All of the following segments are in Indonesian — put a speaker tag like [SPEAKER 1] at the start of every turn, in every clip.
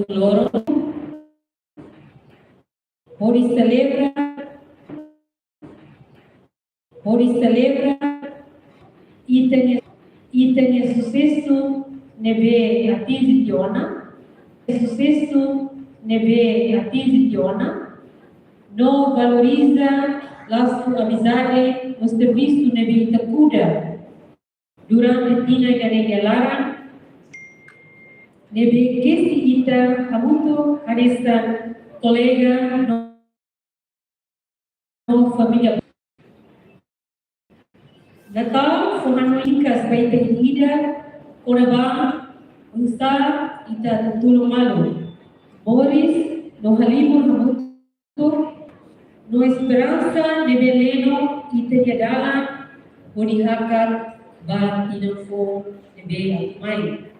[SPEAKER 1] loro, ori celebra e tenha sucesso nebe atisiona, sucesso nebe atisiona, no valoriza laço amizade no serviço nebe itacuda durante tina e ganegalara nebe kesi ita hamuto haresta colega no família Natal fuhano ikas baita ida oraba usta ita tulo malu Boris no halimo hamuto no esperança de veleno ita yadala boni hakar ba inafo nebe mai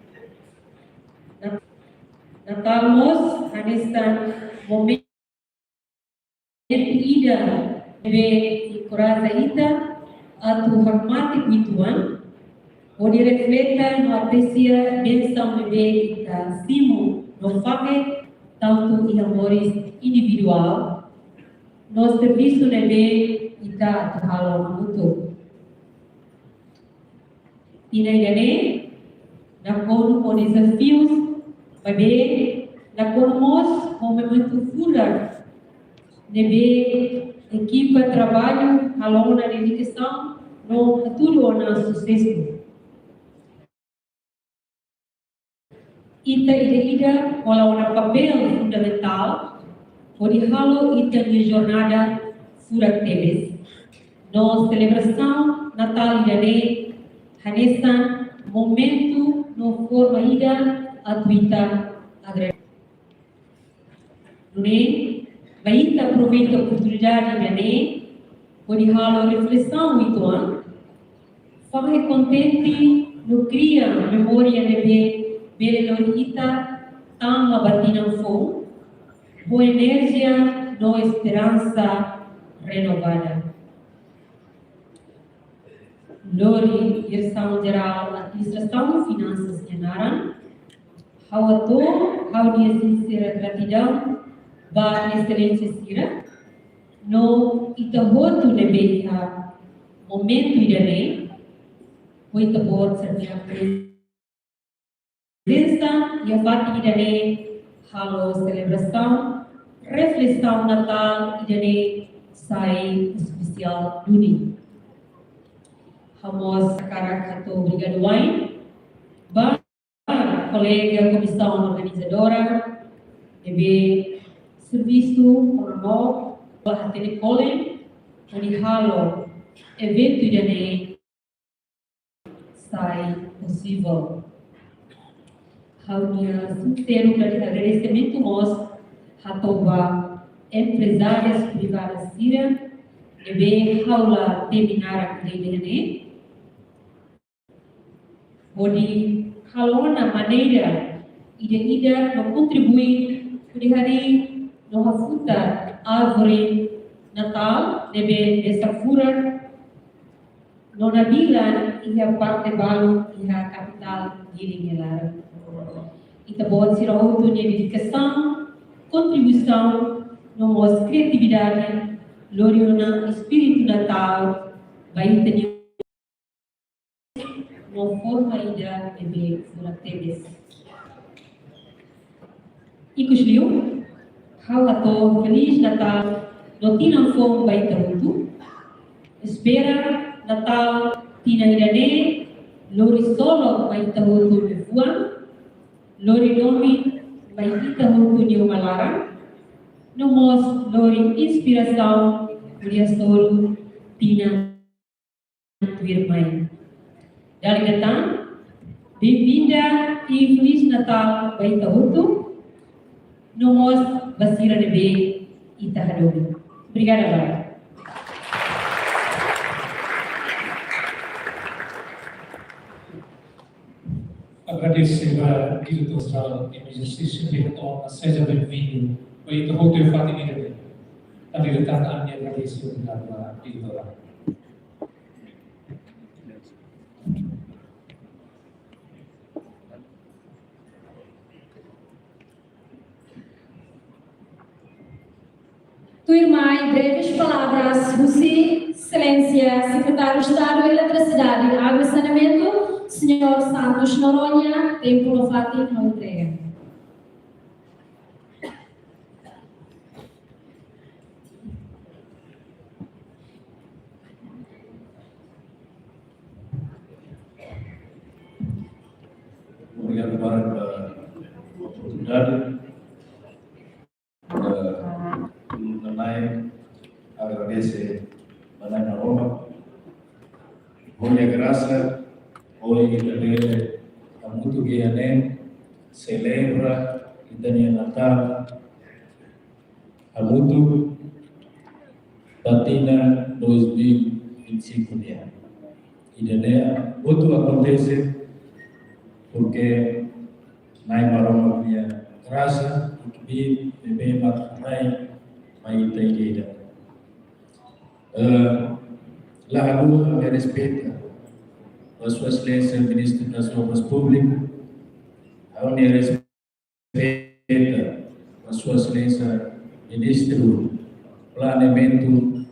[SPEAKER 1] Natal mos hanestan momento ida nebe ikuraza ita atu hormati kuituan onde refleta no aprecia bênção bebê ita simo no fame tanto em amores individual no serviço bebê ita atu halo mutu ina gane na kono com desafios bebê na kono mos momento fular nebe equipa trabalho halo na dedicação no tudo na sucesso ida walau na papel fundamental onde halo ita de jornada furak tebes no celebração Natal ida hanesan momento no forma ida atuita agre Nune, baita aproveita a oportunidade de onde halo reflexão ituan faz contente no cria memória de belorita tão abatina fo boa energia no esperança renovada Lori direção geral administração finanças e naran how dia sincera gratidão ba excelência sira no itahotu nebe momento idane o itabot serta presença e a fati idane halo celebração reflexão Natal idane sai especial duni Hamos sekarang satu obrigado wine ba colega comissão organizadora debe serviço honor para telecolem onde halo evento idane sai possível Haunia sincero dari agradecimento nós hatoba empresárias privadas sira debe haula terminar a crediane onde halona maneira ida no contribuir de hari no hafuta árvore Natal debe desafura no nabilan ia parte balu ia capital diri nela ita bot sira auto de dedicação contribuição no mos criatividade gloriona espírito Natal vai ter no forma ida debe fura tebes Ikusliu, how ato feliz Natal, no tinang fong bay tahutu. Espera Natal tina idane, lori solo bay tahutu befuan, lori nomi bay tahutu ni umalarang, nomos lori inspiração kuriastoro tina virmay. Daligatan, bem-vinda e feliz Natal bay tahutu. Nomos Basira Nebe Itahadobi. Obrigada, Lara.
[SPEAKER 2] Agradecer a diretora em exercício de retorno, seja bem-vindo. O Itahoto e Fatimi Nebe. A diretora a minha agradecer a diretora.
[SPEAKER 3] Turma, em breves palavras, Rosi, Excelência, Secretário de Estado de Eletricidade, Água e Saneamento, Senhor Santos Noronha, tempo do Fati, não entrega.
[SPEAKER 4] Obrigado pela oportunidade. Nanai agradece Nanai na Roma. Hoje a graça, hoje também a muito Guiané celebra e Daniel Natal a muito Patina 2025 dia. E Daniel, outro acontece porque nai maroma punya graça e que bebê matrai mai teida. Lá a me respeita a sua excelência ministro das obras públicas, a me respeita a sua excelência ministro planeamento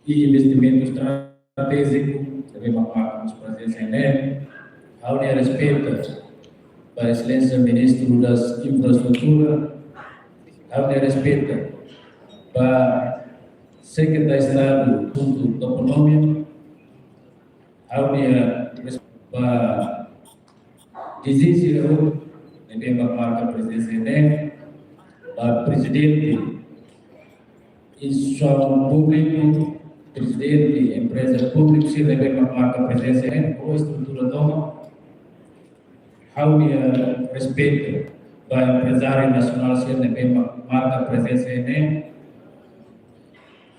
[SPEAKER 4] e investimento estratégico, também uma presença nele. A União respeita a excelência ministro das infraestruturas, a União respeita a secretário de Estado do Economia, a União respeita a decisão de marca presença nele, a presidente instituição pública, presidente empresa pública, se deve marca presença nele, ou estrutura nova. Haunia respeito para empresário nacional se deve marca presença nele.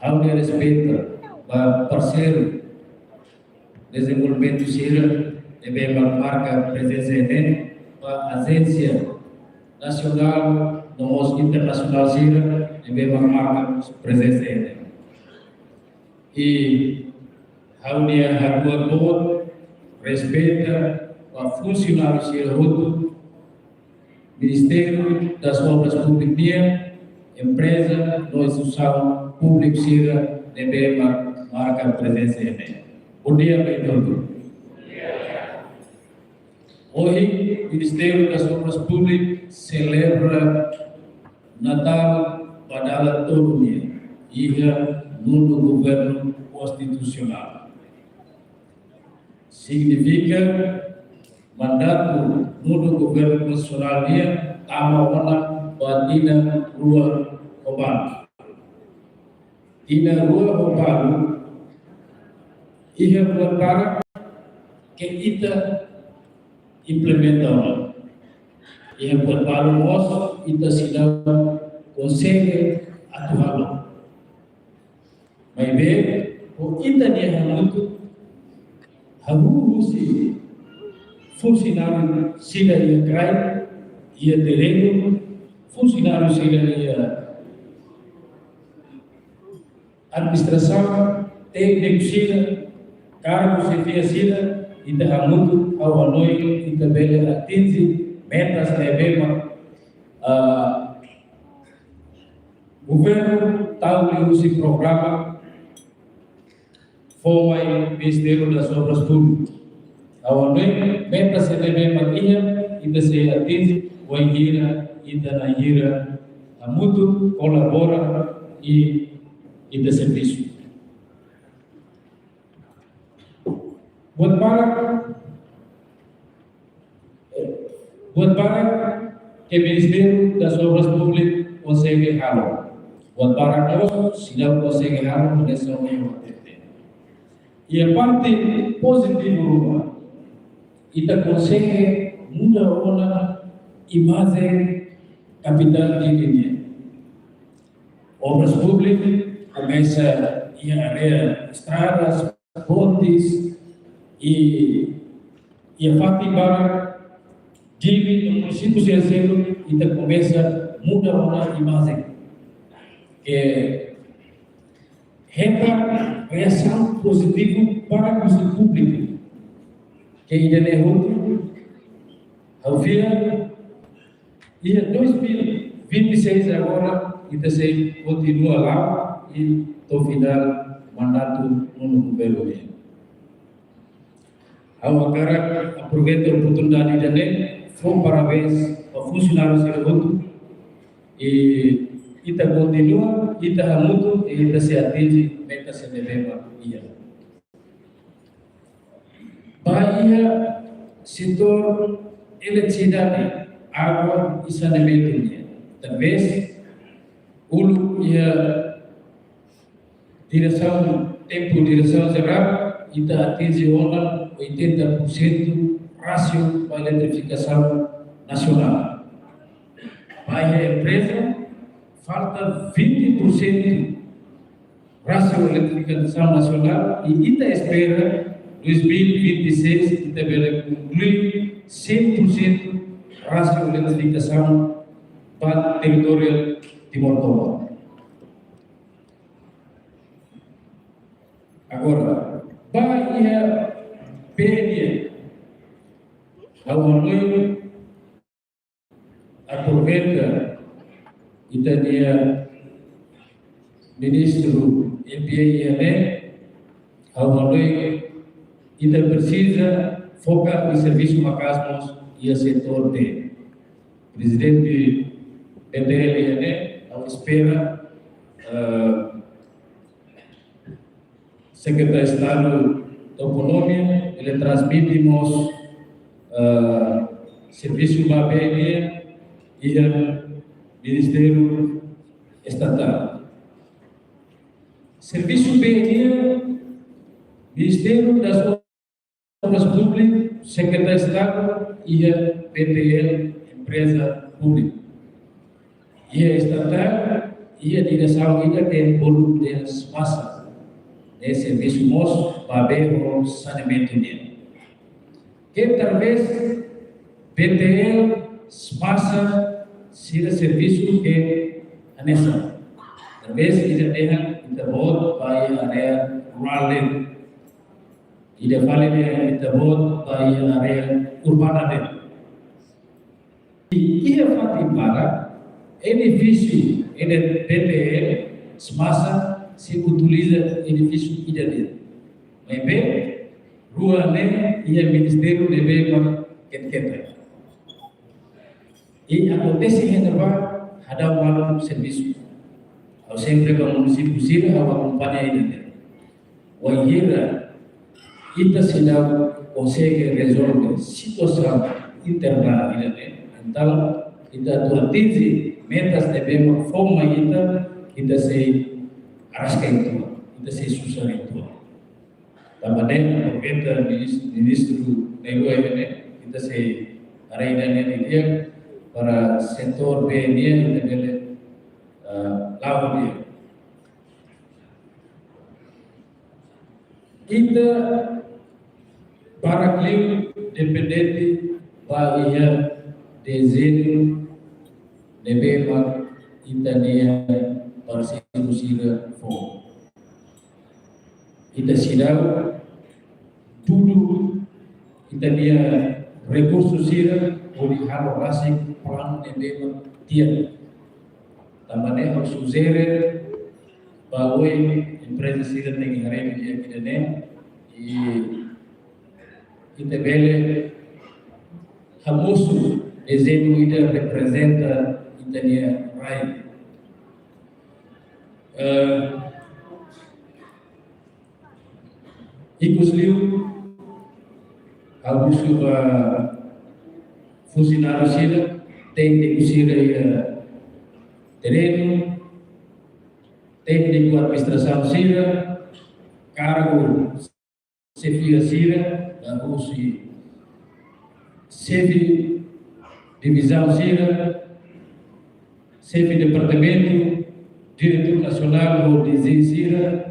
[SPEAKER 4] Haunia respeito para parceiro desenvolvimento civil deve marca presença nele. Para agência nacional nos internacional civil deve marca presença nele. E Haunia Harbour respeita a funcionários do Ministério das Obras Públicas, empresa, instituição pública, deve marcar presença nele. Bom dia para todos. Hoje, o Ministério das Obras Públicas celebra Natal para todo o dia, no governo constitucional. Significa mandato no governo constitucional dia amawana batina rua oban. Tina rua oban ia para que kita implementamos. Ia para nós kita sedang consegue atuar. Mas bem, o kita dia muito harusi funcionário sila ia cai, ia terreno, funcionário sila ia administração, técnico sila, cargo chefia sila, e da muito ao noite e também atinge metas de governo tal que o programa foi o Ministério das Obras Públicas. Ao noite, metas se deve manter e se atinge o engira e da engira a muito colabora e de serviço. Buat para que o Ministério das Obras Públicas consegue halo. Buat para nós, se não consegue halo, nessa união. E a parte positiva kita consegue mudar a imagem capital de Guiné. Obras públicas começa em área estradas, pontes e a parte para divi no município de Acero kita começa mudar a imagem que reta reação positiva para o público. Que ainda é outro, ao fim, e em 2026 agora, ita se continua lá e to final mandato no governo. Agora aproveito a oportunidade também, foi parabéns ao funcionário do e ita continua, ita muito e ita se atinge meta se devema ia. Bahia setor eletricidade, água e saneamento. Talvez ia direção geral ita atinge 80% rácio para a eletrificação nacional. Para a empresa, falta 20% rácio de eletrificação nacional e ita espera 2026 ita vai concluir 100% rácio de eletrificação para o território Timor-Leste. Agora, Bahia PNE, a Unoi aproveita Itania Ministro MPINE, a Unoi ita precisa focar no serviço macasmos e o setor de Presidente PTLN, ao espera Secretário de Estado da Economia, ele transmitimos serviço da BNE e o Ministério Estatal. Serviço BNE, Ministério das Obras Públicas, Secretário de Estado e a PTL, Empresa Pública. E a estatal e a direção ainda tem volume de espaço. Esse serviço nosso para ver o saneamento dele. Que talvez PTL passa ser serviço que é necessário. Talvez ele tenha intervalo para a área rural. Ele fala de intervalo para a área urbana. E é fácil para edifício de PTL passa se utiliza edifício dele. Mas bem, rua nem e o Ministério deve para quem. E acontece que ada um serviço. Ao sempre que o município sira a companhia dele. O IRA ita se consegue resolver situação interna dele. Então, ita atinge metas devemos forma ita se arasca itu, ita se susah itu. Também aproveita ministro Nelo ita se araidan dia para setor BNI ita bele lawan dia. Ita para klim dependente bahia desenho devemos ita nia para sira for. Ita sidau tudo ita dia recursos sira boleh alokasi peran devemos dia. Também ao suzere bahwa empresa sira tem hari dia kidane e ita bele hamusu desenho ita representa ita dia right. Inclusive, alguns funcionários técnicos terreno, técnico administração cargo chefia chefe divisão chefe departamento, diretor nacional do desenho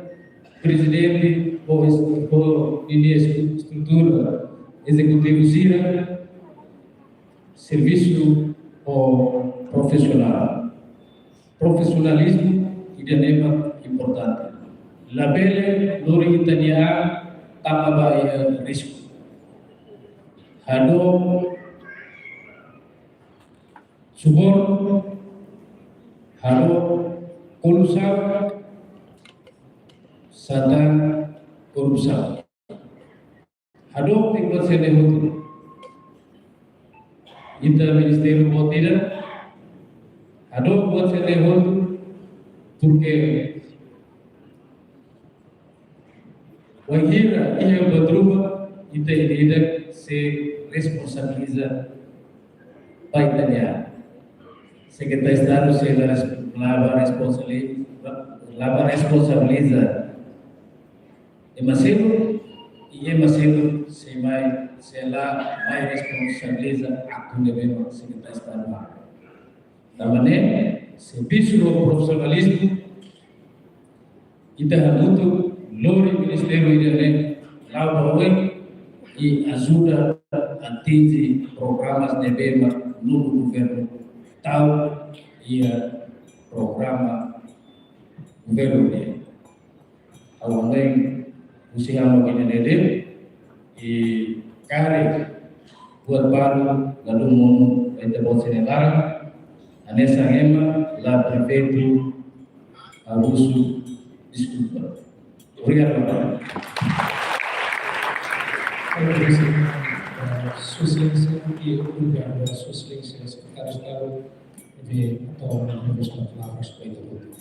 [SPEAKER 4] presidente ou estrutura executiva serviço profissional. Profissionalismo é tema importante. Label lori itania tambah risiko. Hado subor hado Kolusau sadang korupsau. Hadok tinggal sedehutu. Ita Ministerio Botira. Hadok buat sedehutu. Turke. Wahira ia berubah. Ita tidak se responsabiliza baiknya. Secretario se lava responsabiliza. Emaselo se la mai responsabiliza tu devemos secretario. Tamane se bisu profissionalismo ita hamutu lori Ministerio ini lava hoy e ajuda a atingir programas de bema no governo tal ia programa governo de awalnya usia makin nede e kare buat baru lalu mau intervensi negara anessa ema la prefeito abuso desculpa obrigado Bapak.
[SPEAKER 2] Susilência e obrigado a Susilência, secretário de Estado, de atuar na questão da palavra a respeito do voto.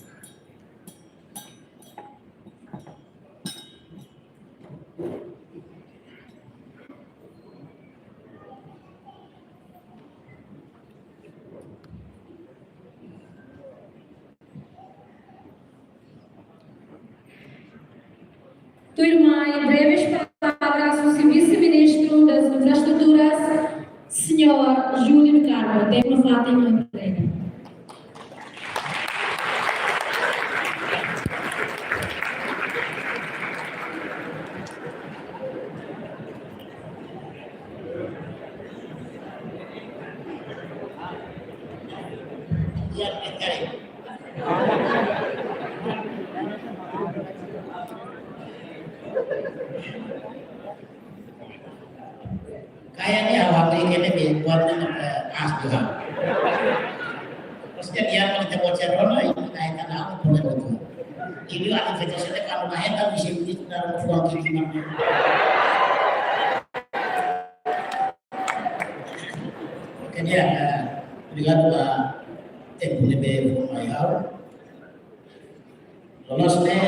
[SPEAKER 3] Turma, em breves palavras, o vice-ministro das Infraestruturas, Senhor Júlio Carmo, tem uma Fátima entrega.
[SPEAKER 5] Kayaknya waktu ini buatnya as juga. Terus dia kalau kita buat cerona ini kaitan aku boleh betul. Ini ada vegetasinya kalau naik kan bisa begitu dalam ruang kiriman. Kemudian lihat tempo lebih formal. Lolosnya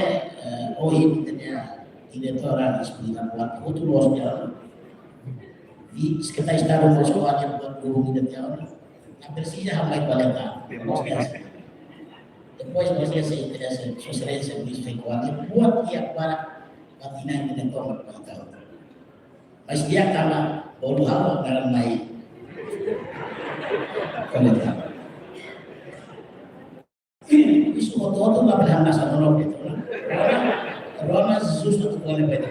[SPEAKER 5] ini ternyata direktorat sebulan waktu itu lolosnya. Kita istirahat untuk sekolahnya buat guru tidak jauh. Hampir saja hamil balita. Depois nós ia ser interessante, socialista bisa igual buat tiap para patina yang tidak tahu apa tahu. Mas dia kala bodoh hal dalam mai. Kolektif. Isu foto nggak pernah masa nolok itu. Karena susah tuh kalau begitu.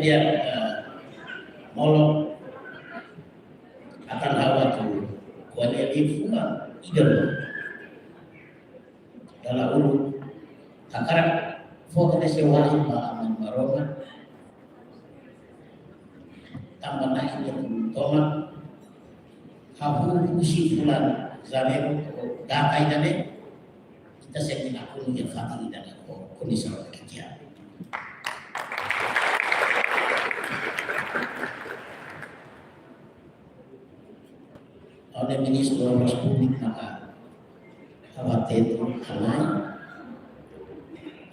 [SPEAKER 5] Dia molok akan hawa tu kuali difunga idol dalam ulu takaran fokus sewa iman maroma tambah naik dia tomat hafu usi fulan zalim data ini kita sedang aku yang fatih dan kondisi kerja. Oleh Ministro Ros Publik maka khawatir kanai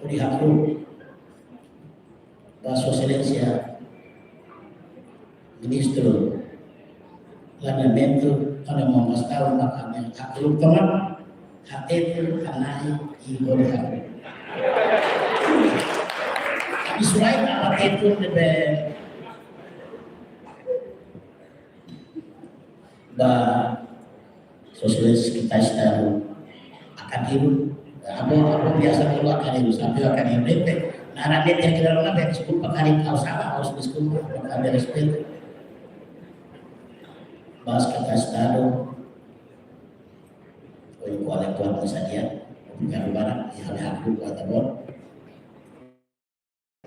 [SPEAKER 5] uri hakru bahasa Silesia Ministro Planeamento pada Mas tahu makanya hakru teman khawatir kanai uri hakru tapi selain khawatir itu lebih sosialis kita sedang akan hidup apa biasa kalau akan hidup sampai akan hidup nah dia yang kita lakukan dari sekolah pakari kau salah harus di sekolah akan dari sekolah bahas kita sedang kuat saja bukan barang yang aku buat abon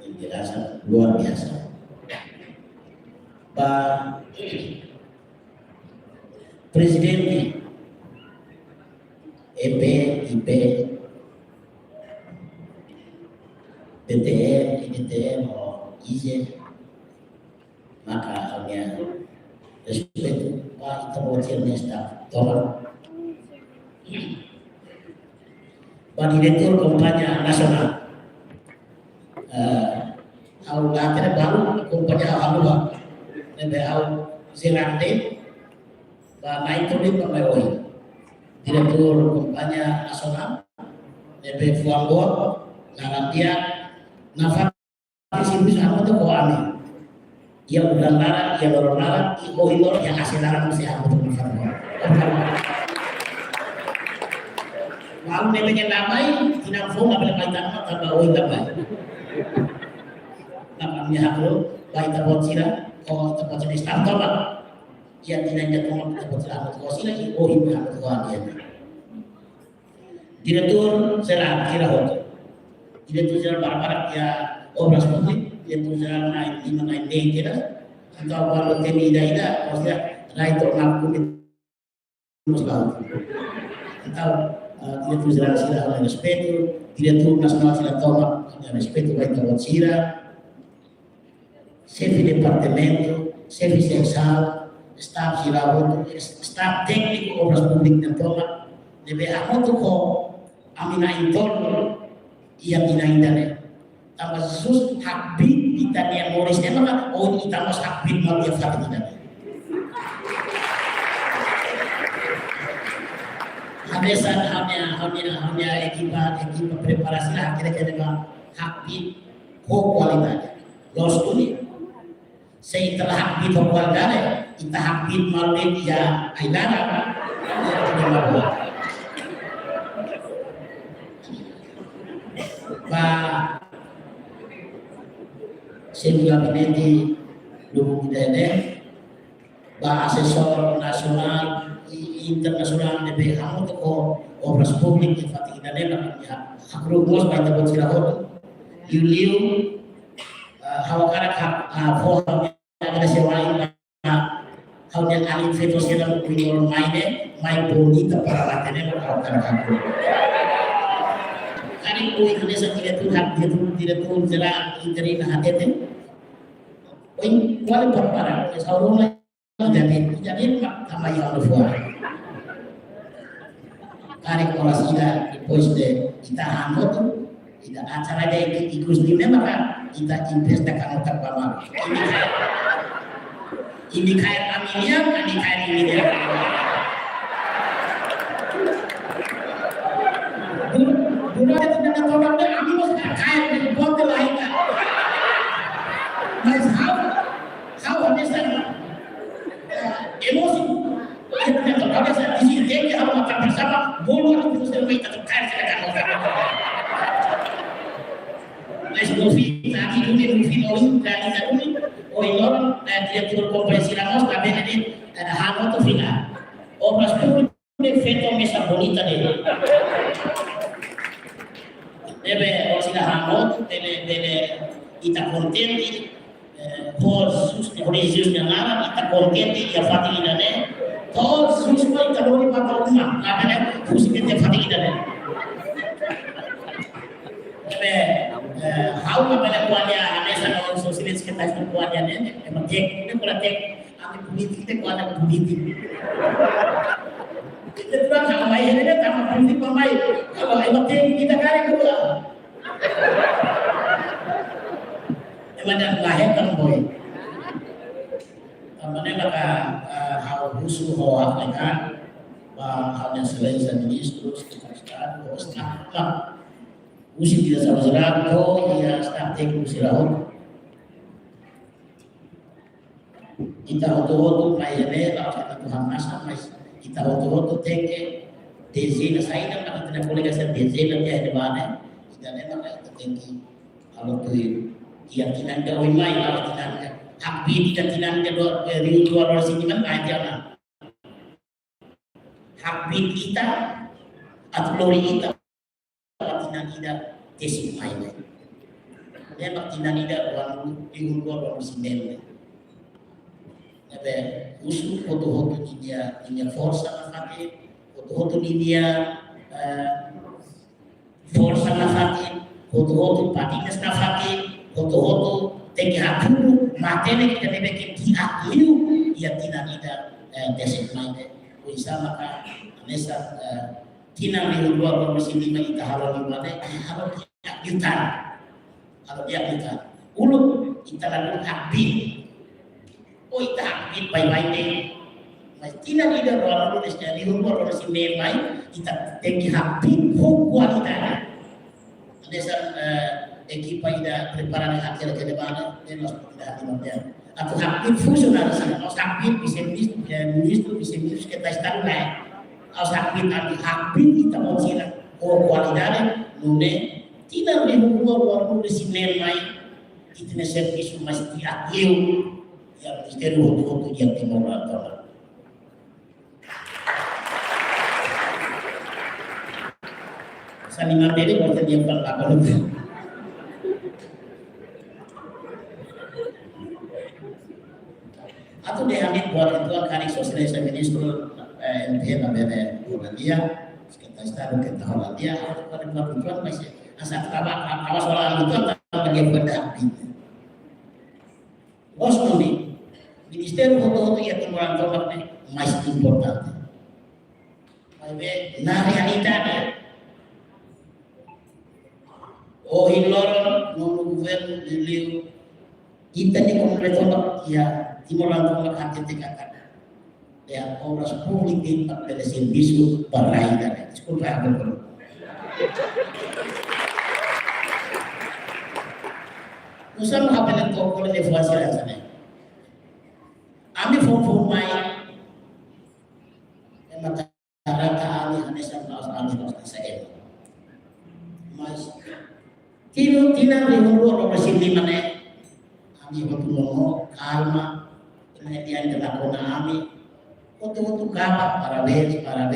[SPEAKER 5] penjelasan luar biasa presidente EP, IP, BTN, IDTN, IJ, maka halnya respeto Pak Interwakil Nesta tolong Pak Direktur Kumpanya Nasional au latih baru kumpanya halua nebe au zerande Pak Naituli Pemewoi Direktur Kumpanya Nasional nebe Fuambor Narandia Nafat Sibus aku tuh koami ia udah larang, ia lorong larang, ilor yang hasil larang mesti aku tuh nafat lalu nebenya damai, tidak fong nggak boleh kaitan sama tambah oi damai. Namanya aku baik tabot sila, kau tabot sila start tobat. Ia tidak jatuh tabot sila amat kau sila, oh ibu amat kau dia. Direktur Zeran Kirahot, Direktur Zeran Barat ya obras publik, Direktur Zeran naik 5 day tidak, atau kalau temi ida, maksudnya naik untuk ngakumin muslim, atau Direktur Zeran sila oleh respeto, Direktur Nasional sila tomat oleh respeto baik tabot sila, chefe departamento, chefe seksal, staf sila, staf teknik obras publik dan tomat, debe aku tuh kok amina intol ia tidak indane tambah sus hakbit kita yang morisnya maka oh kita mas hakbit mau dia fakir tidak habisan hanya ekipa preparasi lah kira-kira bang hakbit ho kualitas los tuli setelah hakbit ho kualitas kita hakbit maulid ya aidana ya tidak mau Pak Seni Gabinete Dukung Idene, Pak Asesor Nasional Internasional DP kamu tuh obras publik di Fatih Idene namanya hak rumus baik tabot silahot Yuliu hawakarak fohamnya ada sewain hawnya alin veto sila kuinol maine mai bonita para latene hawakarak hak kali ko Indonesia direktur Zeran interim hadete oin wala parpara saurona jadi tambah yang luar kali ko sida depois de kita hangot kita acara de ikus di maka kita invest kan otak pamar ini kayak aminia ini kayak ini Dulu ada tidak tolong dan kami masih kaya di bawah lain. Mas how understand emosi itu tidak tolong saya di sini dia harus makan bersama bolu atau itu sudah kita kaya kita kan Mas Luffy tadi Luffy orang dari tadi orang dia turun kompresi ramos tapi ini ada hal itu final obras publik feto mesa bonita deh debe sila hamot dele ita contenti por sus religios de nada ita contenti ya fatih idane todo sus ko ita dori pata uma apane fusikete fatih idane debe hawa bala kuanya anesa no sosialis kita itu kuanya ne emang tek ini pula tek ami politik te kuanya politik kita tuh kalau main ini tambah politik pemain kalau emang kita kare kedua emang dah lahir kan boy tamane maka hal husu hoa kan halnya selain sendiri terus kita staf usi tidak sama serato ya staf teknik siraut kita auto mayane lawan Tuhan masa kita auto teke dezena saída para tidak boleh kasih dezena dia di mana kita memang itu tinggi kalau tuh keyakinan dia mai kalau tidak hakbi tidak dia dua sini kan aja lah hakbi kita atau lori kita tidak tesim mainnya dia tidak orang di luar orang sendiri usul foto-foto inya forsa na fatin, foto-foto inya forsa na fatin, foto-foto patinas na fatin, foto-foto teki hakulu matene kita nebeke di akliu ia tina ida desek maine uisama ka anesa tina mi luar mesin lima ita halo lima ne halo diakitan ulu ita lalu hakbi oh ita hakbi baik-baik deh mas tina ida luar mesin dari luar mesin memai ita teki hakbi kualitas anesa equipa ida preparare anche la telefonata dello sport atau hakbit fungsional sih, harus hakbit bisa ministro que está estando lá, harus hakbit anti hakbit kita mau sila, kualitasnya nune tidak lebih luar dari sini mai, kita nih servis masih diakui yang misteri untuk yang timur atau saniman ini kalau dia berlaku atau dia ambil buat itu kali sosialisasi ministro MPN namanya Hollandia kita start kita Hollandia pada buat tujuan masih asal apa soal itu bagi pendamping bos ini ministeri foto yang timuran tomaknya masih important nah realitanya oh hilor nunggu governo diliu kita di komunitas ya timuran tomak hati dikatakan ya obras publik di pada servisu paraidan disculpa aku usah menghapal toko le fuasi rasanya ami form mai mata rata ami hanesan taus ami taus saya mas tino tina rihuru mesin di mana ami betul kalma kemudian dilakona ami untuk kapak parabéns kalau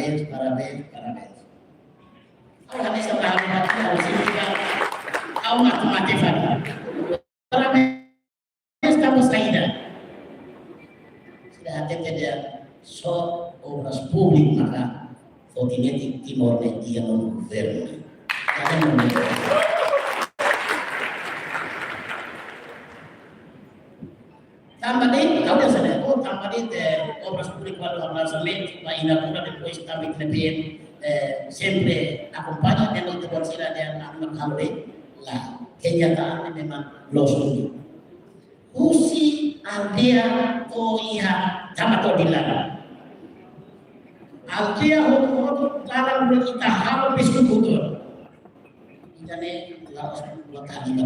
[SPEAKER 5] kami setelah harus ini kau matematik parabéns kamu saida sudah ada kejadian so obras publik maka fotinetik timor dia non governo tambah deh, kau dah sadar, tambah deh obras publik pada lançamento, a inaugura depois também também sempre acompanha dengan intervensi dan anak halwe lah kenyataan memang losul. Usi aldea to iha sama to dilarang. Aldea hoto dalam kita habis kubutur. Ini laos lokal ini.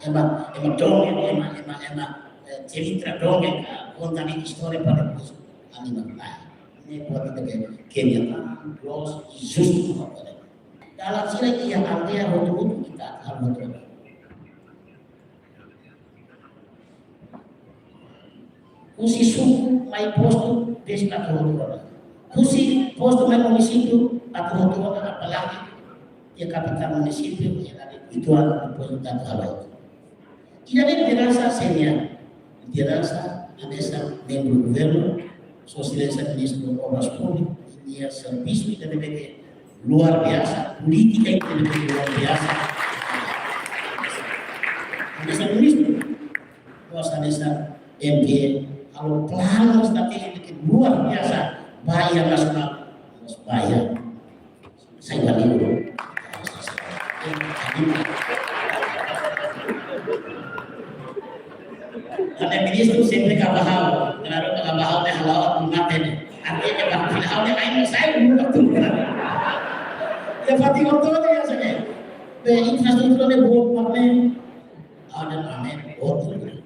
[SPEAKER 5] Emang dongeng, emang cerita dongeng, konten histori pada bus animal lain. Ini buat kita kenyataan, los justru dalam sila yang artinya rotu kita harus rotu. Kusi suku mai posto desa rotu. Kusi posto mai município atau rotu apalagi ya kapital município yang ada itu representan kalau tidak ada dirasa senior dirasa anesa membro governo sosialisasi ministro obras publik ini servisu itu lebih luar biasa politika itu lebih luar biasa anesa ministro anesa MP kalau plan strategi luar biasa bahaya nasional bahaya saya balik ada ministro sempre kabahau, claro kabahau teh halal maten. Artinya bang halal teh aing saya belum waktu. Ya fati waktu ya saya. Be infrastruktur ne buat pamen. Ada pamen betul.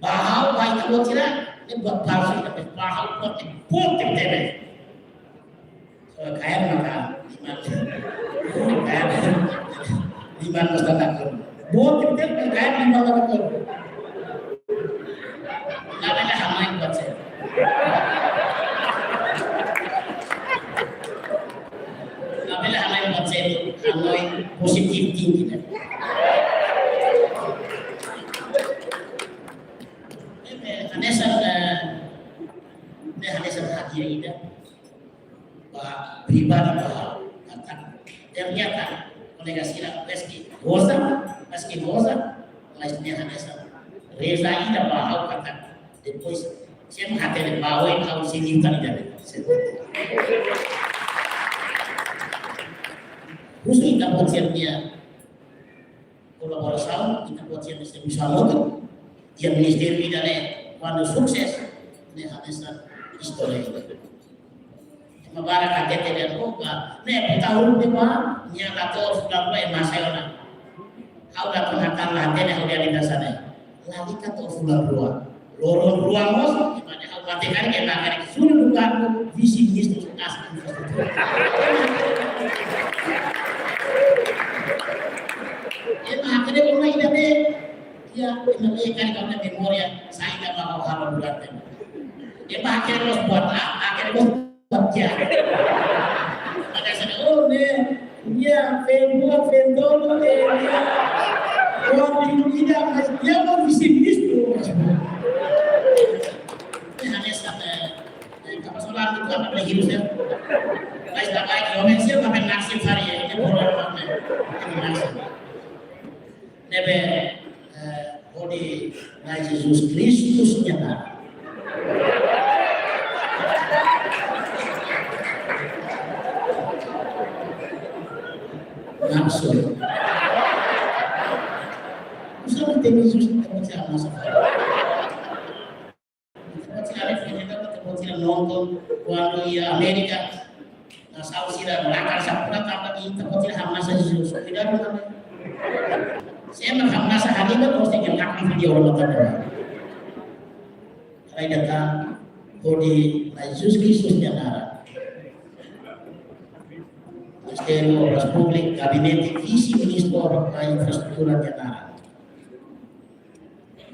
[SPEAKER 5] Bahau baik kalau tidak ne buat palsu tapi bahau buat tebe. Kayak maka Iman mustahil. Buat kita kayak iman betul. Namanya hamai buat saya. Namanya hamai buat saya itu hamai positif tinggi. di bawah. Ternyata kolega sila meski goza, laisnya Hanesa. Reza ida bahau kata depois siapa hati bawa kau sini kan jadi. Khusus kita buat siapnya kolaborasi, kita buat siapnya bisa motor, yang ministeri dan quando sukses, ini Hanesa histori. Mabara kakete dan oka, tahun depan nya kato sudah mulai masalah. Kau dah pengatan latihan yang udah di sana. Lagi kato sudah lorong ruang mos, gimana kau matikan kita akan sudah bukan visi minister asli. Akhirnya mulai dari ya kan kau memori saya nggak mau hal buat dia akhirnya los buat akhirnya ya, ada sana oh ya vendor ya, orang tidak dia mau bisnis itu, hanya sana kapal solar itu apa lagi hirusnya, baik dapat komersial tapi nasib hari ini problem apa, ini nasib, nebe, bodi Yesus Kristus nyata. Langsung. Usah bertemu Yesus kita bicara masalah. Kita bicara nonton waktu ya Amerika, South Korea, melakar sapura tanpa kita bicara masa Yesus. Tidak ada. Saya makan masa hari itu terus tinggal nakal video orang tua. Karena datang bodi Yesus Kristus nyata. Ministério das Públicas, Gabinete Vice-Ministro da Infraestrutura de Nara.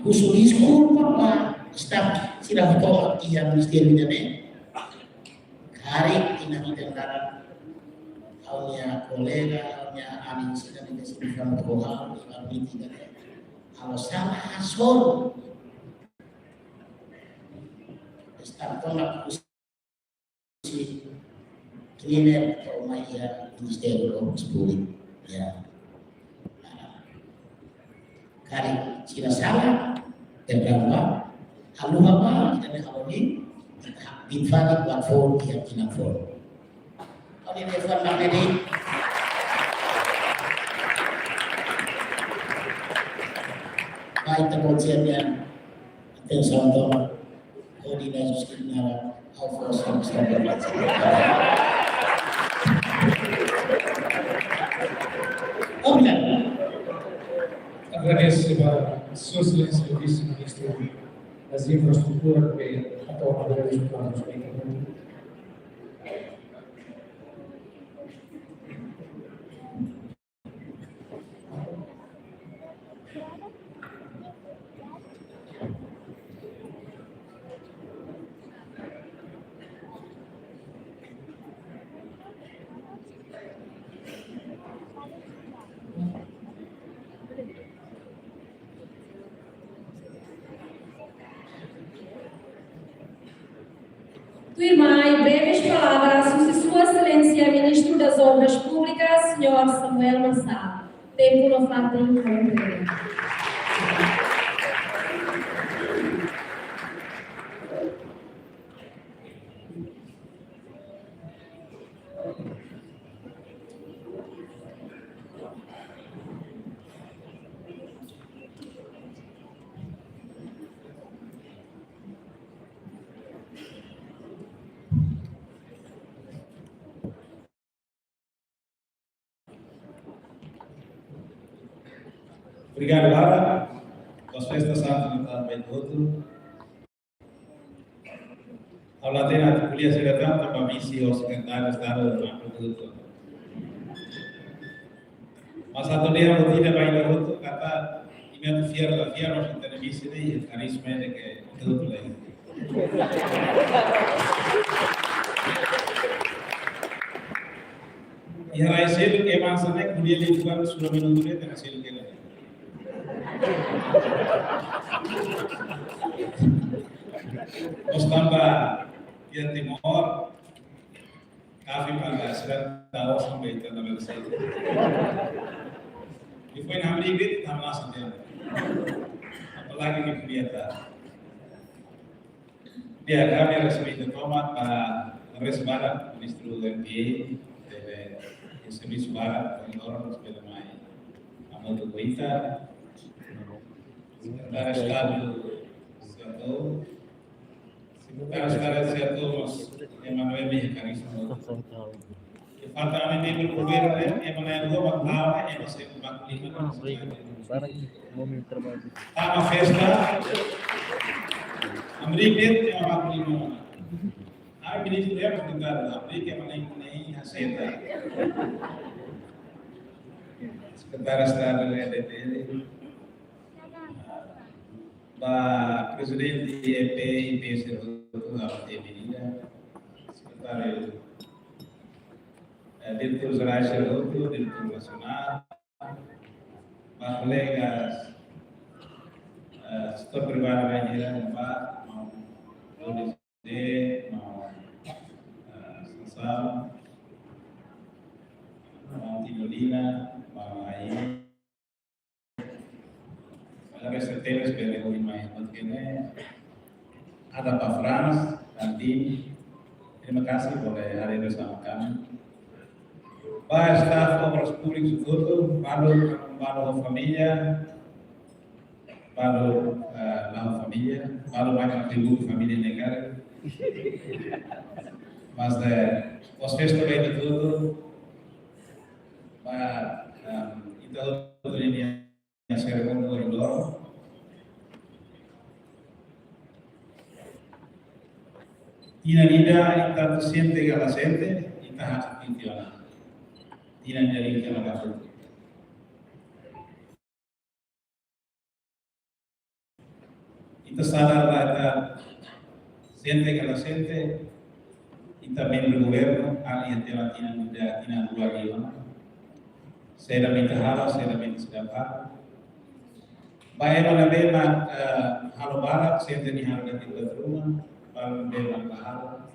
[SPEAKER 5] Kusu desculpa Pak, staf sila ko iya Ministério de Kari tinahidang awalnya kolega, awalnya amin sila di sini kami koha, kami tidak. Kalau sama hasol, staf tolak kusi cleaner atau maya Ministério Público ya. Kari sila salah terdapat halu apa kita ini binfani buat phone yang tidak phone. Kalau di telepon nak ini baik terkonsepnya tersantum koordinasi sekitar awal sampai
[SPEAKER 2] Agradeço a Sua Excelência o Vice-Ministro das Infraestruturas que atuam a dos planos de
[SPEAKER 3] Irmã, breves palavras, Sua Excelência, Ministro das Obras Públicas, Senhor Samuel Massá. Tempo no fato
[SPEAKER 6] Obrigado, Lara. As festas santas estão bem todo. Ao lado da Polícia Secretária, para vice o secretário de Estado do Produto. Mas a toda a rotina vai do outro, kata email fiar nós entrevista e carisma de que tudo bem. E a hasil que mais sana kemudian lingkungan sudah menunjukkan dengan hasil que Nós estamos em Timor, Kafi para será da ossa meita na velocidade. E foi na briga da massa dele. Apalagi que podia estar. Dia kami resmi diplomat para Res Barat, Ministro MPA, deve Serviço Barat, Koridor, pela mai Amado Goita, Secretário de Estado Setor, Secretário de Estado Setor, Emanuel Carisma. E falta membro do governo, Emanuel Gomes, lá, é você que vai comigo. Tá uma festa. Amerika yang waktu itu, aku ministro dia berdengar, Amerika mengenai hasilnya. Sekretaris Estado DPR, Pak Presiden di EP, itu harus dibina. Sekretaris Direktur Jenderal Seluruh, Direktur Nasional, Pak Kolegas, Sektor Peribadi Pak, mau Odisde, mau Sensal, mau Tidolina, mau Ayi, ada STL sebagai lima yang ada Pak Frans dan tim. Terima kasih boleh hadir bersama kami. Pak staf Obras Públicas Sukutu, Palo Família, Palo La Família, Palo Banca Tribu Família Negara. Mas vocês também de tudo, Pak itu ini yang saya koridor. Tina nida ita siente que la siente, ita hati tiona. Tina dari que la gafu. Ita sadar la ita siente que la siente, ita miembro gobierno, alguien te la tina nida tina dua giona. Saya minta halo, saya minta sedapa. Baik mana memang halo barat, siente ni halo di rumah. Kalau dewan bahal,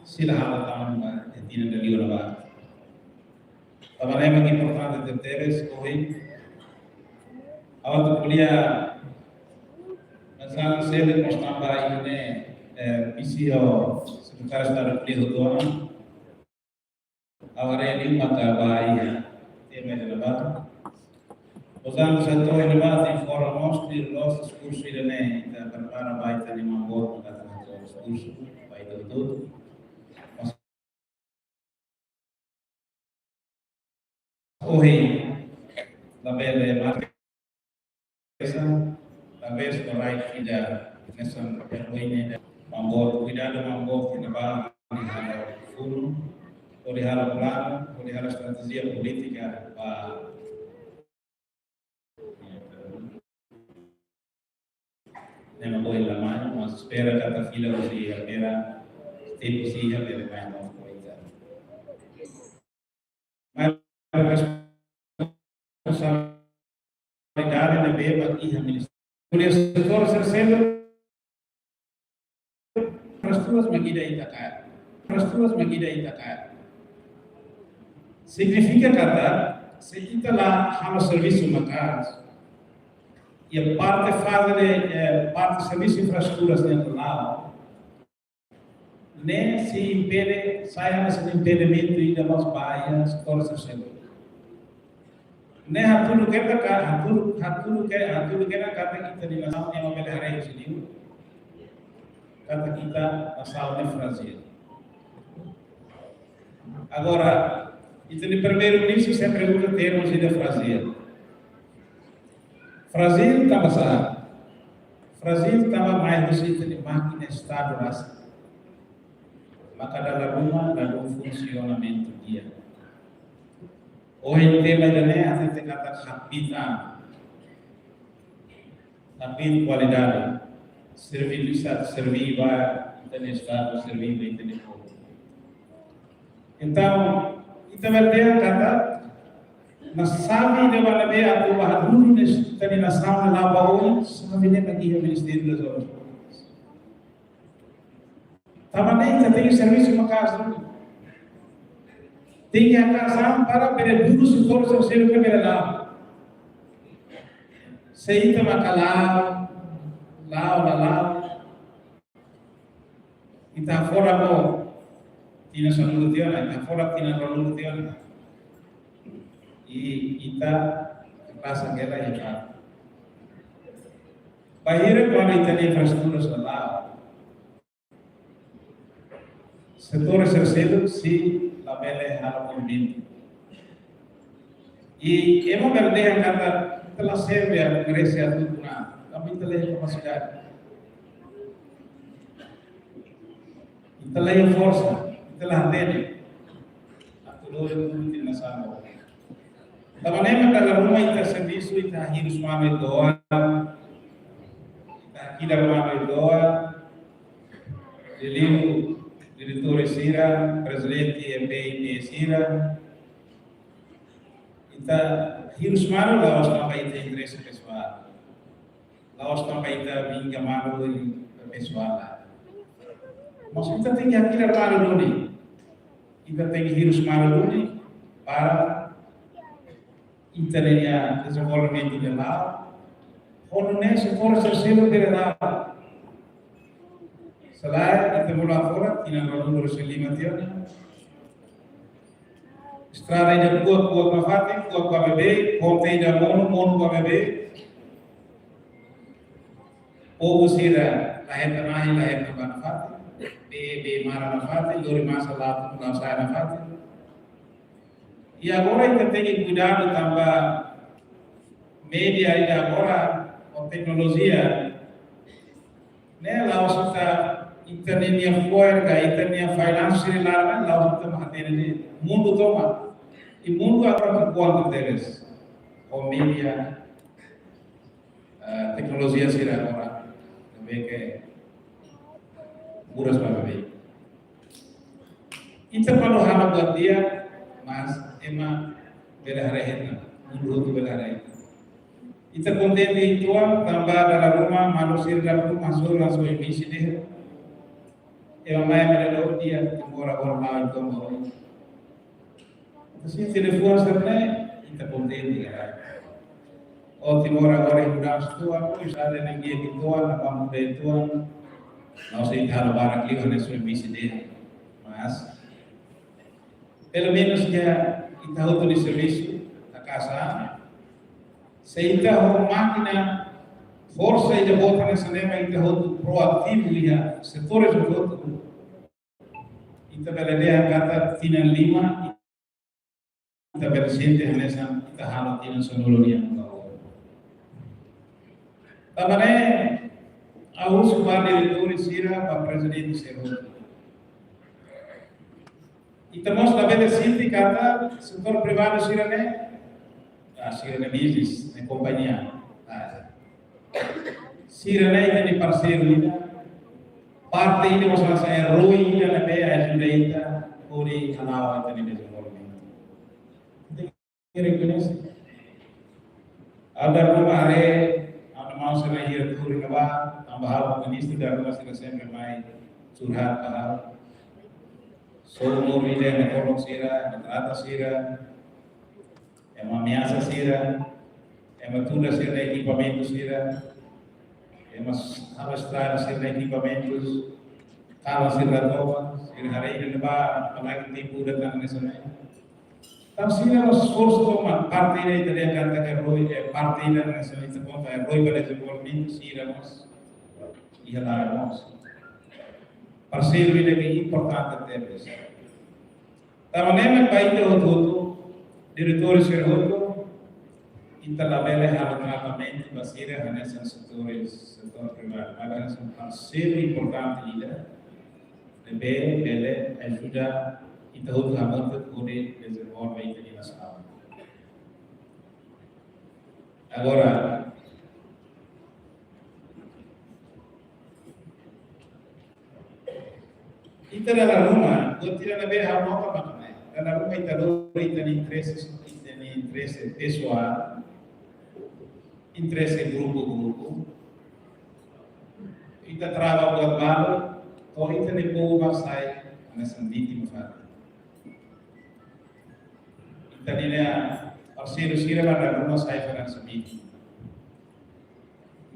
[SPEAKER 6] sila hal taman yang tidak dari orang barat. Taman yang importante terteres hoy. Awal tu kuliah, asal saya di Mustamba ini misi sekretaris Estado kuliah tuan. Awal ini mata bayi, tema lebat. Usando setor lebat informamos di los discursos ini kita prepara baik tadi membuat discurso baik itu. Hoy la belle marquesa, la vez corrai tidak nesam perluinnya membuat cuidado membuat tindakan hal full, hal plan, hal strategi politika Nema boleh lama, mas espera kata fila usi espera tempo sih ya dari main mau kuita. Mas responsabilidade na beba e administração. Kuliah setor terceiro, prastuas magida itakai. Significa kata se kita lá halo serviço makas. E a parte parte serviço de infraestruturas dentro lá, nem se impede, sai nesse impedimento e da nossa baia, setor terceiro. Nem hatulo que na kata kita di nação yang memelihara itu sendiri, kata kita nação de Brasil. Agora, itu di primeiro-ministro sempre usa termos de Brasil. Brasil estava sah. Brasil estava mais do jeito de máquina Estado rasa. Maka dalam rumah dalam funcionamento dia. Hoje tema ini a gente kata habit qualidade. Servir vai ter Estado, servir vai ter povo. Então, kita berdia kata nasabi de wala be aku bahadun nes tani nasam na bawo sabi ne bagi ang Ministério das Obras. Tamanay sa tingin serviço makas rin. tem a casa para ver duro se for o seu que ver lá. Se ita macalau, lá. Ita fora mo, tina solution, ita fora tina solution. E ita passa aquela e tá. Bahira quando ita infraestrutura lá. Setor terceiro se labele hal movimento. E emo berdeha kata telah serve a Grécia tudo na, kami telah capacidade. Telah yang força, telah tene. Aku loyo tudo tin nasamo. Tamanema dalam rumah ita serviço ita hirus mame doa. Ita kila mame doa. Delimu direttore Sira, presidente MPI Sira. Ita hirus mano lawas sampai ita interesse pessoal. Lawas sampai ita vinga mano pessoal. Mas kita tem que aquilo para o nome. Kita tem que hirus para o nome para internet desenvolvimento de lá. Quando nesse fora terceiro de lá. Selain kita mulai fora, kita lalu lurus lima tiada. Estrada de kuat mafate, kuat bebê, ponte de mono bebê. Povo sira lahir lahir mafate. De mara nafate, lori masa lá não sai nafate. E agora ainda tem que cuidar do também mídia ainda agora com tecnologia, né? Lá os está internet fora, internet finance lá, lá os está mantendo mundo toma e mundo agora quanto deles com mídia, tecnologia sira agora, também que muras bebê. Itu kalau hal buat dia, mas emang bela harehna, menurut bela harehna. Itu konten di tuang tambah dalam rumah manusia dalam rumah langsung misi deh. Emang main melelok dia orang lain kamu. Terus telepon sebenarnya itu konten dia. Oh timur orang muda tuang, misalnya nengi di tuang, apa muda tuang. Não sei se ela vai aqui, olha sua missão dele, mas pelo menos já está outro de serviço da casa. Se está uma máquina força e de volta nesse cinema está outro proativo já setores do outro. Então pela ideia kata tina lima, kita bersente nessa kita halo tina sonoloria. Também Aos diretores Sira para presidente Serro. E estamos também sindicato setor privado Sira né, Sira né business, né companhia. Sira né tem parceiro ini, parte ini masalah saya roi ini na be ajuda ita, ori kanal itu ni desenvolvimento. Kira-kira ada rumah mau saya hier turun ke bawah, tambah hal minister dari rumah saya memang curhat hal. Semua video yang tolong sira, atas sira, emang biasa sira, emang tugas sira equipamento sira, emang harus estrada sira equipamentos, kalau sira toma, sira hari ini lebar, apalagi tipu datang di sana. Tapi nós esforço toma parte da Itália canta que Rui é parte da nacionalista conta é Rui para desenvolvimento iramos e lá nós parceiro ele que importante temos também país do todo diretores de todo interlabele hal tratamento baseado nesse setor privado mas é um parceiro importante ainda deve ele ajuda itu hamil kemudian reservoir baik di nasional. Agora, itu dalam rumah, buat tidak lebih hal apa maknanya. Dalam rumah itu dulu itu interesse pessoal, interesse grupo. Itu trava buat baru, kalau itu di bawah saya, nessa vítima fala. Ita nila parceiro sira pada rumah saya pada sebi.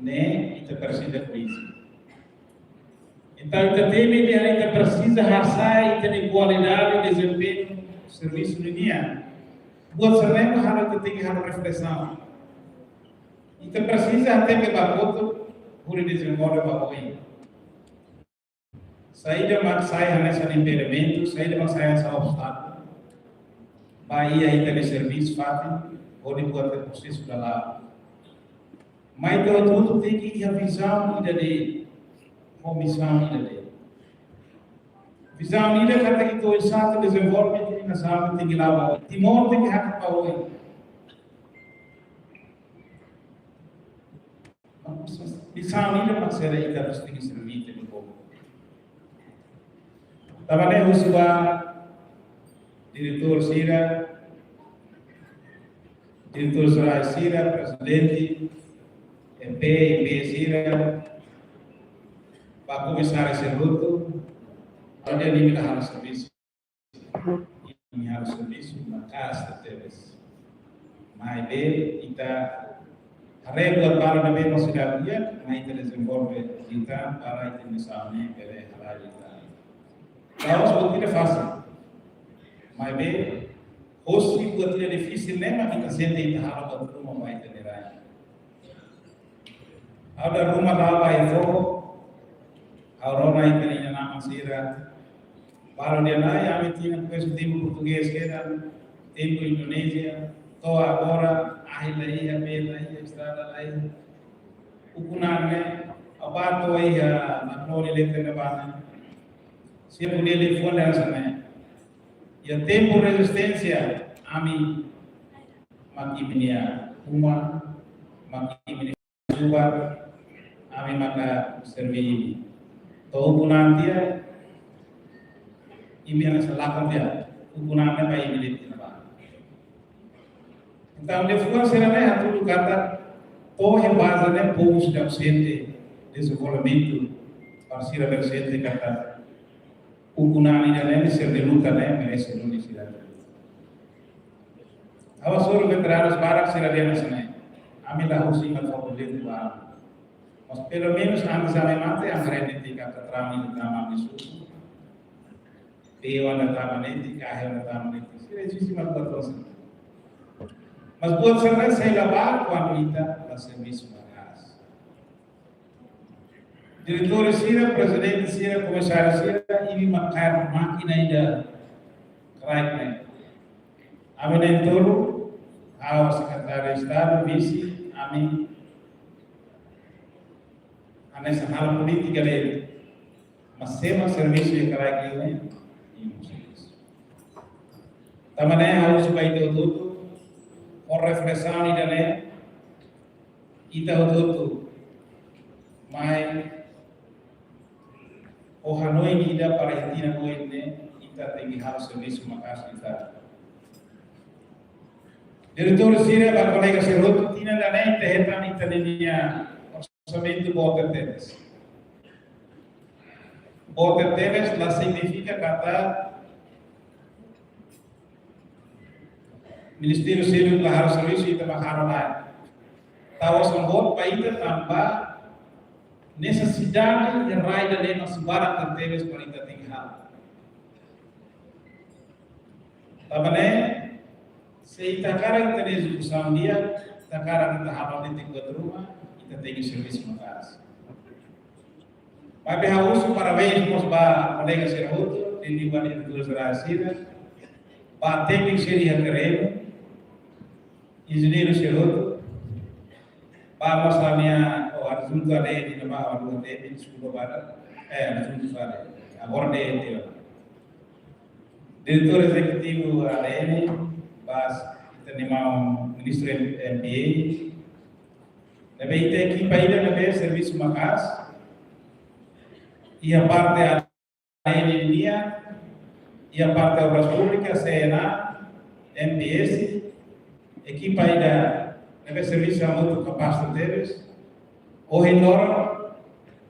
[SPEAKER 6] Ne ita precisa por isso. Então ita teme de ita precisa raçar ita de qualidade de desempenho serviço no dia. Buat serem harus ita tem harus reflexão. Ita precisa até que bagoto por desenvolver bagoi. Saída mak saya nessa impedimento, saída mak saya essa obstáculo. Bahia ita de serviço fácil, ou de buat processo da lá. Mas tudo tem que ir a visão ida de comissão ida de. Visão ida kata que o Estado desenvolve na sabe tem que lá. Timor tem que hak para hoje. Visão ida para ser ida tem que servir de povo. Também usua diretor Sira, diretor Zorai Sira, presidente, MP Sira, Pak Komisaris Seruto, ada di hal serviço, ini hal serviço na casa deles. Mas bem, kita rebuat para nabi masyarakat, mas kita desenvolve kita para itu misalnya pada hal kita. Kalau sebut tidak fácil, mas bem, hoje buat tidak difícil, memang kita sendiri harus buat rumah baik dan lain. Ada rumah lava itu, Aurora itu yang nama Sira. Baru dia naik, kami tinggal ke timur Portugis kan, timur Indonesia. Toh agora, ahli lagi, ambil lagi, estrada lagi. Ukunannya, apa tu ya, nak nol elektrik lebaran. Siapa dia telefon dari sana. Ya tempo resistencia, kami maki minia rumah, maki minia subar, kami maka servi. Tahu punan dia, ini yang selakon dia, punannya bayi milik kita. Então depois será né a tudo kata, toh yang base né povo sudah sente desenvolvimento parceira presente kata, punani dia né ser de luta né merece dulu sila. Awas suruh veteranos barak sila dia nasane, amilah husi mat fakultet ba. Mas pelo menos ang sa mate ang renditi kata trami drama isu. Dewa na tama niti kahit na tama niti. Sila sisi magbatos. Mas buat saya labar quando kita na serviço na casa. Diretor Sira, presidente Sira, comissário Sira, ini makar makina ida keraik nih. Amin entoro, awas sekretari Estado, visi, amin. Aneh hal politik ada, mas sema serviço yang keraik ini. Tamannya harus supaya itu tuh. Or reflexão ida né, ita tudo, mas o Hanoi ida para Argentina noite né, ita tem que harus serviço makas ita. Diretor Sira, para colega Seruto, tina da né, ita hetan ita niya orçamento bota teles. Bota teles lá significa kata Ministério Selo telah harus serviço itu makanan. Tawas lembut paita tambah necessidade de raida de nós barang terteles para kita tinggal. Tabane seita karang kita execução dia, takarang kita harus di tinggal rumah, kita tinggi serviço makas. Mas berhasil parabéns mos ba colega Seruto, di bawah itu Zerasira, ba teknik seri hakereno. Engenheiro Seruto, para mostrar o assunto ali de nama orang itu desculpa pada, assunto pada, agora deh diretor executivo ali, pas kita nama ministro MBA, nabi kita equipe ida nabi serviço makas, ia parte ali dia, ia parte obras públicas, CNA, MPS. Equipa ainda neve serviço muito capaz deles. Hoje nós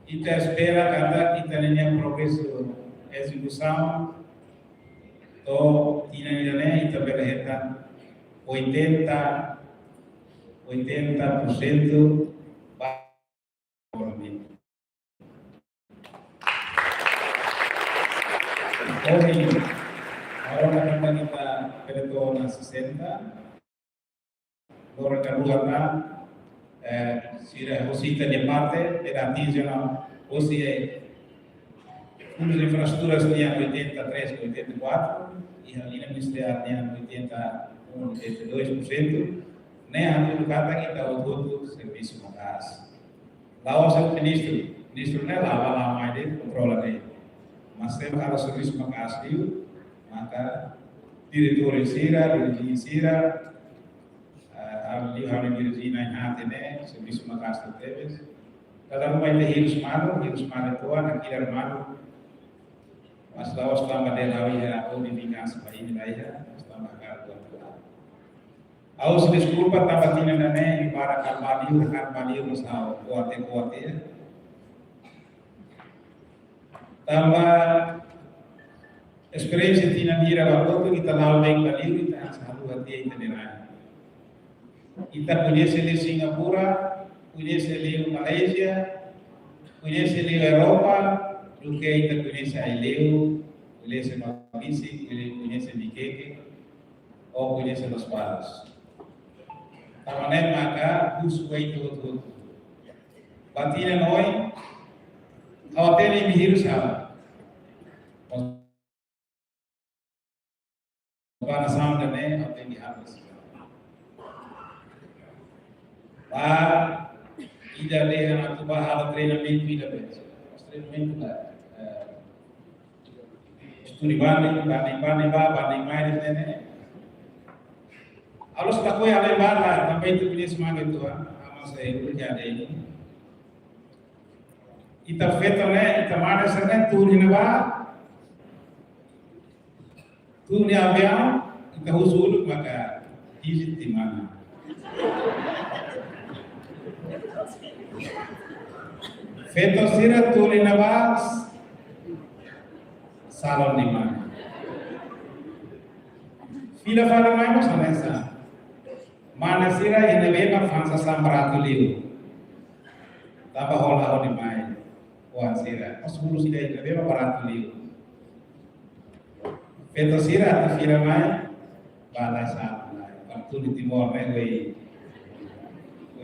[SPEAKER 6] ita espera cada ita nenhum progresso execução. To tina ainda né ita berheta 80% hoy, ahora kita persona 60, loro caruana, si la cosita di parte, per attingere così una infrastruttura sia 83, 84, e a linea ministeriale ne 81, 82%, ne hanno educata kita untuk serviço no gás. Lá o ministro ne lava lá mais de controla dele. Mas tem para o serviço no gás rio, maka diretor sira, dirigente sira, ali harus dirigir na hati ne serviço no gás teves. Cada rumah itu hirus malu itu nak kira malu. Mas lawas tambah dari lawi ya, aku divingas supaya ini lah ya, tambah kartu. Aku desculpa tambah tina nane para karbaliu masau kuat ya. Tambah experiência tina dira waktu kita lawan baik baliu kita selalu hati kita dengar. Kita punya seli Singapura, punya seli Malaysia, punya seli Eropa. Porque kita conhece a Ileu, conhece a Mavisi, conhece a Miqueque, ou conhece os Palos. Tamaném maka busco itu. Batina noi, ao terem mihir sah. Para sound ne, ao terem habis. Ba, ida lehan atu bahal treinamento ida bes. Treinamento lah. Studi banding main ini. Alus takoi alai bala, sampai itu punya semangat Tuhan. Amal saya itu jadi ini. Ita fetone, ita mana sana tuni naba, tuni abiam, ita husul maka hijit di mana. Feto sira tuni naba. Salon di mana? Fila fala mai mas nessa. Mana sira ini lema fansa sambaratu liu. Tapa hola di mai. Wan sira. Mas bulu sira ini lema baratu liu. Feto sira tu fila mai bala sa. Waktu di timur mai gue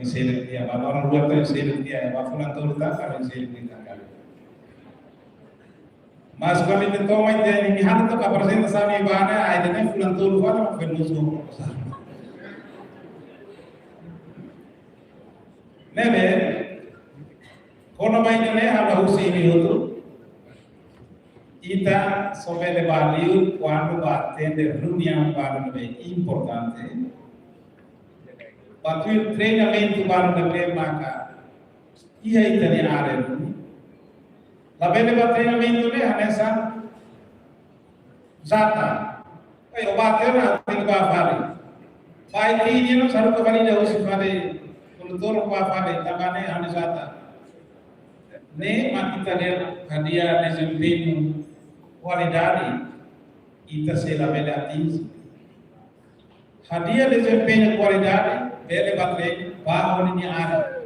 [SPEAKER 6] selit dia. Orang luar tu selit dia. Wafulan tu tak kalau selit dia. Mas kami tentu mai dia ni hal tu apa persen sami bana ai dene fulan tu luar apa musuh. Nebe kono mai dene hal husi ni itu ita sobre value quando atende reunião para be importante. Batu treinamento para be maka ia ita ni are Labene ba treinamento ne hanesa zata. Ay obate na ting ba fare. Pai ti no saru ko bali da usi fare. Kultur ba fare tabane hanesata. Ne makita ne hadia desempenho qualidade ita se labene atis. Hadia desempenho qualidade dele batre ba oni ni ada.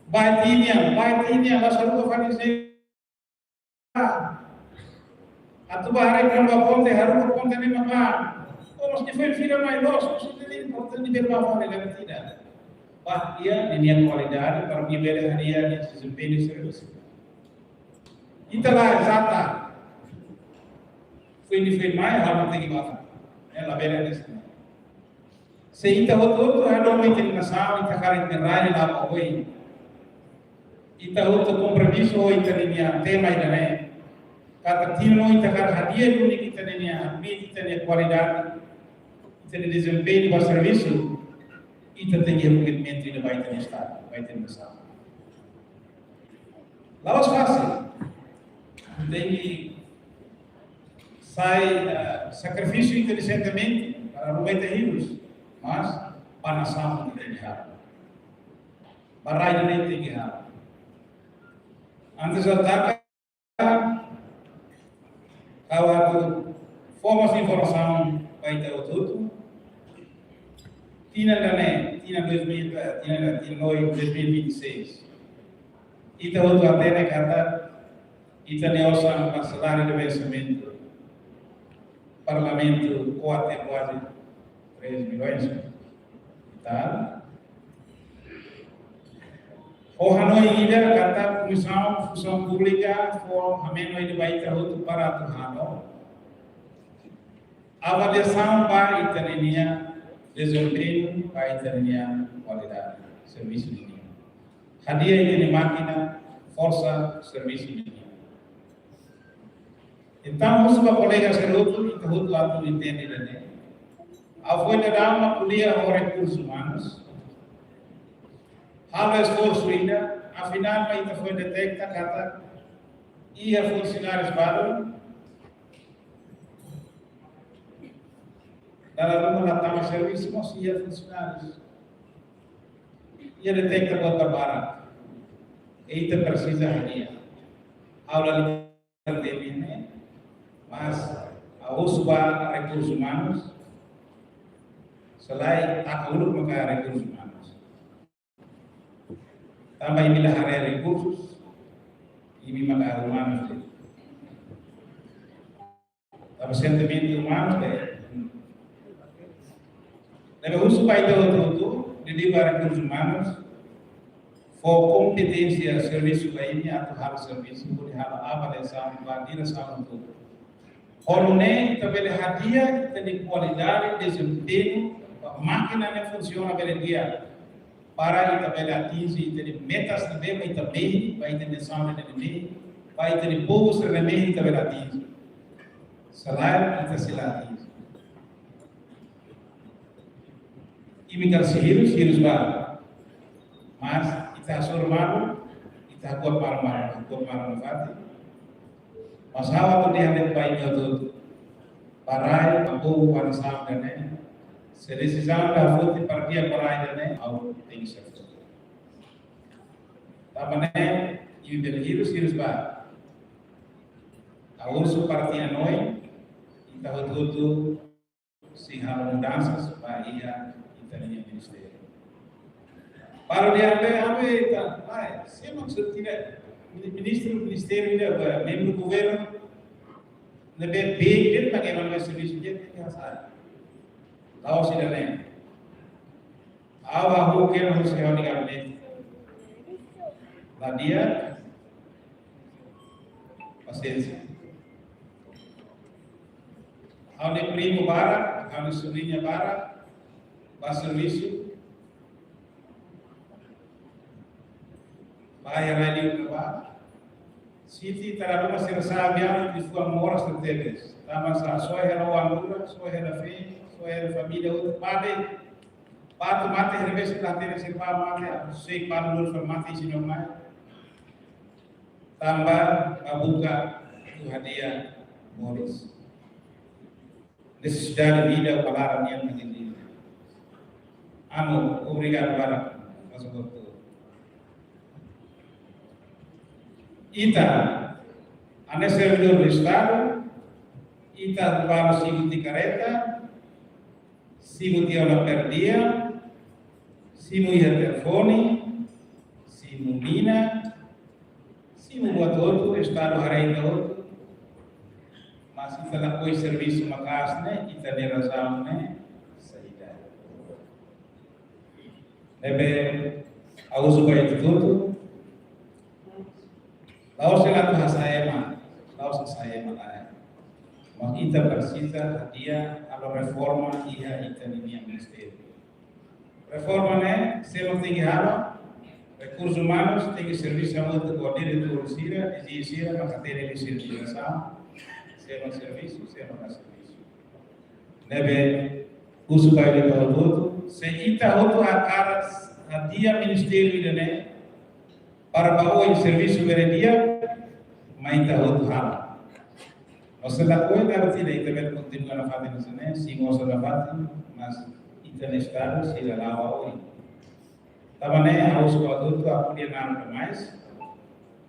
[SPEAKER 6] Baitinya la saru fani se atu bahare kan ba ponte haru ko ponte ni mama o mos ni fira mai los so ni ponte ni berba fani la tidak bah dia ni niat qualidade para mi bele haria ni desempenho serviço itala exata foi mai haru te ba la bele ni se ita hoto hado mai te na sa ita karit ni rai la ko ita untuk compromisso ita niya tema ita ne kata tino ita kar hadiah dulu kita niya ambil kita niya qualidade ita ni desempenho ba serviço ita tenha commitment ina ba ita ni estado ba ita ni estado lawas fácil tem sai sacrifício inteligentemente para não vai ter rios mas panasam kita ni ha barai ni tem que ha Antes ataca kawatu formas de informação vai ter tudo. Tina 2026. Ita outro até né kata ita neosa salário de vencimento. Parlamento quase 3 milhões. Tá? O Hanoi ida kata comissão função pública for Hanoi de vai ter outro para tu Hanoi. Avaliação para italiana desempenho para italiana qualidade serviço de linha. Hadiah ini máquina força serviço de linha. Então os colegas serutu itu hutu atu entende né. A foi dar uma kuliah ao recursos humanos. Halo esforço ainda, afinal vai foi detecta kata ia funcionários baru. Dalam rumah datang servis masih ia funcionários. Ia detecta bota barang. Itu precisa hadiah. Aula ini, mas usba recursos humanos. Selain tak uluk maka recursos humanos. Tambah inilah area recursos. Ini maka humanos. Tapi sentimen humanos deh. Deve uso pai do de recursos humanos for competência serviço lainnya atau hal serviço boleh hal avaliação para direção tudo. Hormone também hadiah de qualidade desempenho máquina não funciona bem dia para também atingir de metas também vai também vai ter decisão de também vai ter povos também também atingir salário kita silakan. Imigrasi hirus ba, mas kita surmaru, kita kuat malam fati. Masalah tu dia ada baik tu, parai, aku wan sam dene, sedisi sam dah futi partia parai dene, au tinggi sekali. Tamane, imigrasi hirus ba, awal su partia noi, kita hutu si hal mudanças ba ia italiano ministério. Para o dia apa itu, saya maksud tidak ministério ini membro do governo lebih baik bagaimana serviço dia yang salah. Tahu sudah ni. Awak mungkin harus sewa di gabinete. Dia paciência. Ao primo bara, ao sobrinha bara. Serviço vai radio ba siti tara uma ser sabia de sua mora estratégias tama sa só era o amor só era fé só era família o padre pato mate revés da ter ser pa mate sei pa lur formate sino mai tambah abuka hadiah Morris necessidade de vida palavra yang menjadi amo, obrigado para nosso doutor. Ita, ane servidor do Estado, ita para o sigo de careta, sigo de aula per dia, sigo de telefone, sigo mina, sigo buat outro, Estado harainda outro, mas ita lá coi serviço macas, né? Ita de razão, né? Deve uso baik tudo. Laos sila tu hasayema, laos hasayema lah. Mas kita precisa dia a reforma ia italiana ministério. Reforma né, se não tem halo, recursos humanos tem serviço a outro coordenador do Cira, exigir a matéria de circulação, se não serviço, se não serviço. Deve uso baik tudo. Se kita outro a dia ministério né para bawa serviço dia mas kita outro hal. Nós lá coi da tidak kita ver continuar a fazer isso né se nós a fazer mas kita estado se lá bawa. Também harus buat itu aku dia nang mais.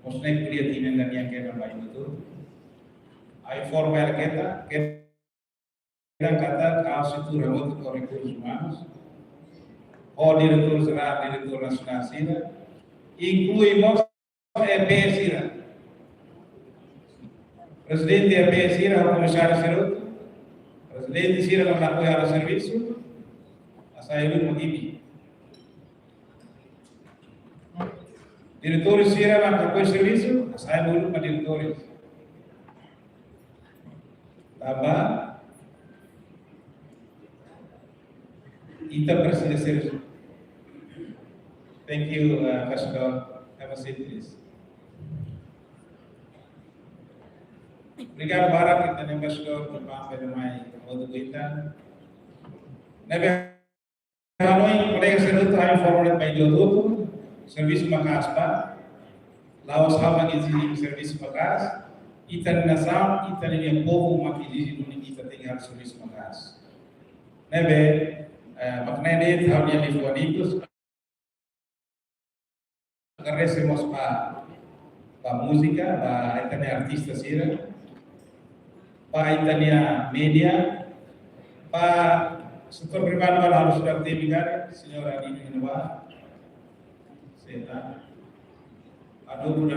[SPEAKER 6] Maksudnya kuliah timen dan yang kita baik itu. Ai formal kita kata kaos itu rawat recursos humanos, o diretor geral, diretor nacional sira, incluímos EP sira. Presidente EP sira, o comissário Ceruto, presidente sira não apoia o serviço, a sair do Gibi. Diretores sira não apoia o serviço, a sair do para diretores. Tambah Ita Presiden Serviço. Thank you, Ambassador. Have a seat, please. Obrigado, Barak, kita Ambassador, Bapak Pedemai, Modu kita. Nabi Hanoi, kolega Ceruto, kami forward by Jodoh, Serviço Makas, Pak. Laos Haba Gizi, Serviço Makas. Ita Nasam, Ita Linia Povo, Makiji, Nuni kita tinggal Serviço Makas. Nabi, maknanya tahun yang dibuat itu agradecemos para música, para itania artista sira, para itania media, para setor pribadi harus sudah terbicara, senyora ini Innova, saya aduh